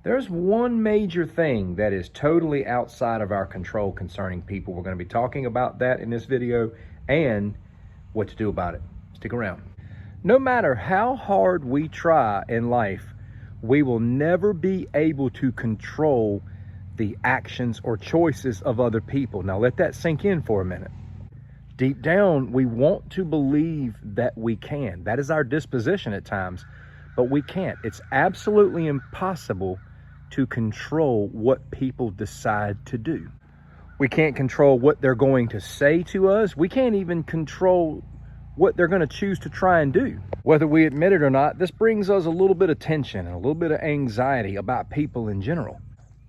There's one major thing that is totally outside of our control concerning people. We're going to be talking about that in this video and what to do about it. Stick around. No matter how hard we try in life, we will never be able to control the actions or choices of other people. Now let that sink in for a minute. Deep down, we want to believe that we can. That is our disposition at times, but we can't. It's absolutely impossible to control what people decide to do. We can't control what they're going to say to us. We can't even control what they're going to choose to try and do. Whether we admit it or not, this brings us a little bit of tension and a little bit of anxiety about people in general.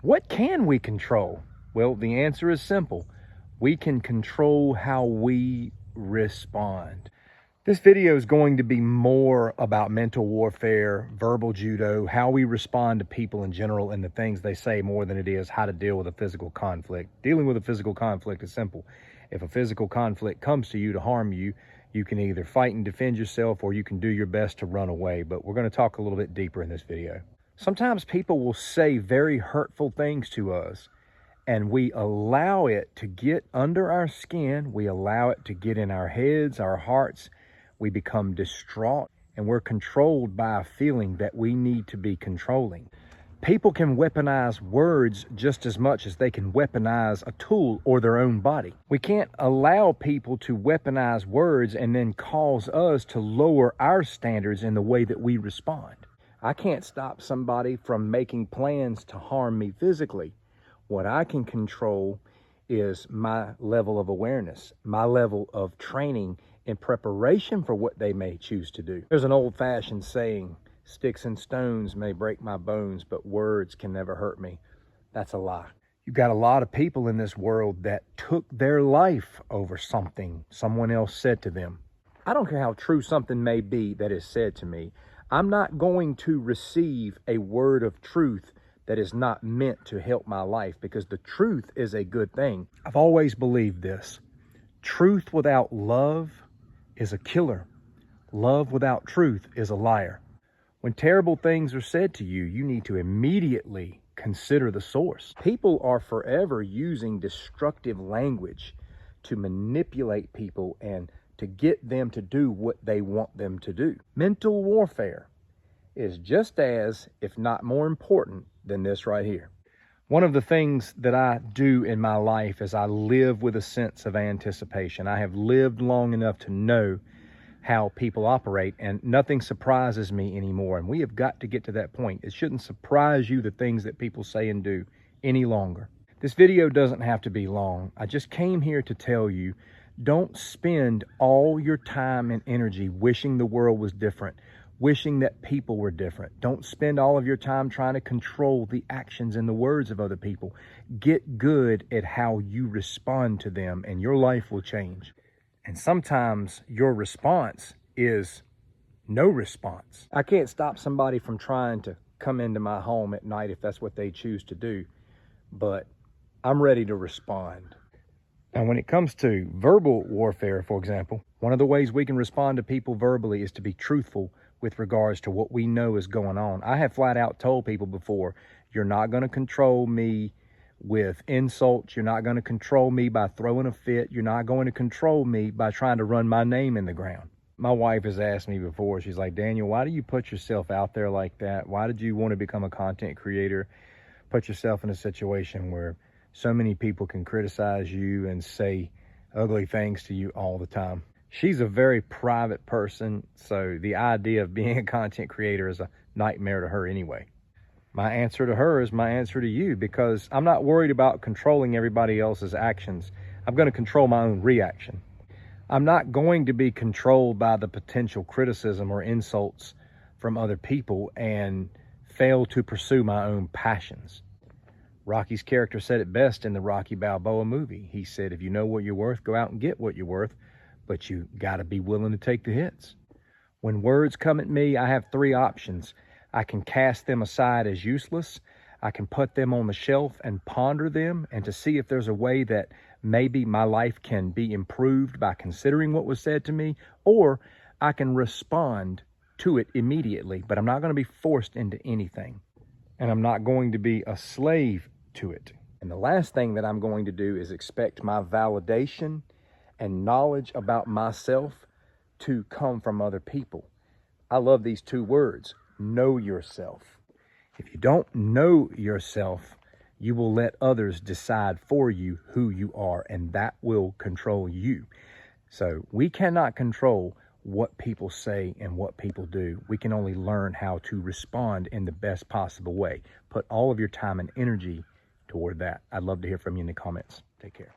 What can we control? Well, the answer is simple. We can control how we respond. This video is going to be more about mental warfare, verbal judo, how we respond to people in general and the things they say more than it is how to deal with a physical conflict. Dealing with a physical conflict is simple. If a physical conflict comes to you to harm you, you can either fight and defend yourself or you can do your best to run away. But we're going to talk a little bit deeper in this video. Sometimes people will say very hurtful things to us, and we allow it to get under our skin. We allow it to get in our heads, our hearts. We become distraught, and we're controlled by a feeling that we need to be controlling. People can weaponize words just as much as they can weaponize a tool or their own body. We can't allow people to weaponize words and then cause us to lower our standards in the way that we respond. I can't stop somebody from making plans to harm me physically. What I can control is my level of awareness, my level of training in preparation for what they may choose to do. There's an old-fashioned saying, sticks and stones may break my bones, but words can never hurt me. That's a lie. You've got a lot of people in this world that took their life over something someone else said to them. I don't care how true something may be that is said to me. I'm not going to receive a word of truth that is not meant to help my life, because the truth is a good thing. I've always believed this. Truth without love is a killer. Love without truth is a liar. When terrible things are said to you, you need to immediately consider the source. People are forever using destructive language to manipulate people and to get them to do what they want them to do. Mental warfare is just as, if not more important than this right here. One of the things that I do in my life is I live with a sense of anticipation. I have lived long enough to know how people operate, and nothing surprises me anymore. And we have got to get to that point. It shouldn't surprise you the things that people say and do any longer. This video doesn't have to be long. I just came here to tell you, don't spend all your time and energy wishing the world was different, wishing that people were different. Don't spend all of your time trying to control the actions and the words of other people. Get good at how you respond to them, and your life will change. And sometimes your response is no response. I can't stop somebody from trying to come into my home at night if that's what they choose to do, but I'm ready to respond. Now, when it comes to verbal warfare, for example, one of the ways we can respond to people verbally is to be truthful with regards to what we know is going on. I have flat out told people before, you're not going to control me with insults. You're not going to control me by throwing a fit. You're not going to control me by trying to run my name in the ground. My wife has asked me before, she's like, Daniel, why do you put yourself out there like that? Why did you want to become a content creator? Put yourself in a situation where so many people can criticize you and say ugly things to you all the time. She's a very private person, so the idea of being a content creator is a nightmare to her anyway. My answer to her is my answer to you, because I'm not worried about controlling everybody else's actions. I'm going to control my own reaction. I'm not going to be controlled by the potential criticism or insults from other people and fail to pursue my own passions. Rocky's character said it best in the Rocky Balboa movie. He said, if you know what you're worth, go out and get what you're worth, but you got to be willing to take the hits. When words come at me, I have three options. I can cast them aside as useless. I can put them on the shelf and ponder them and to see if there's a way that maybe my life can be improved by considering what was said to me, or I can respond to it immediately, but I'm not going to be forced into anything. and I'm not going to be a slave to it. And the last thing that I'm going to do is expect my validation and knowledge about myself to come from other people. I love these two words, know yourself. If you don't know yourself, you will let others decide for you who you are, and that will control you. So we cannot control what people say and what people do. We can only learn how to respond in the best possible way. Put all of your time and energy toward that. I'd love to hear from you in the comments. Take care.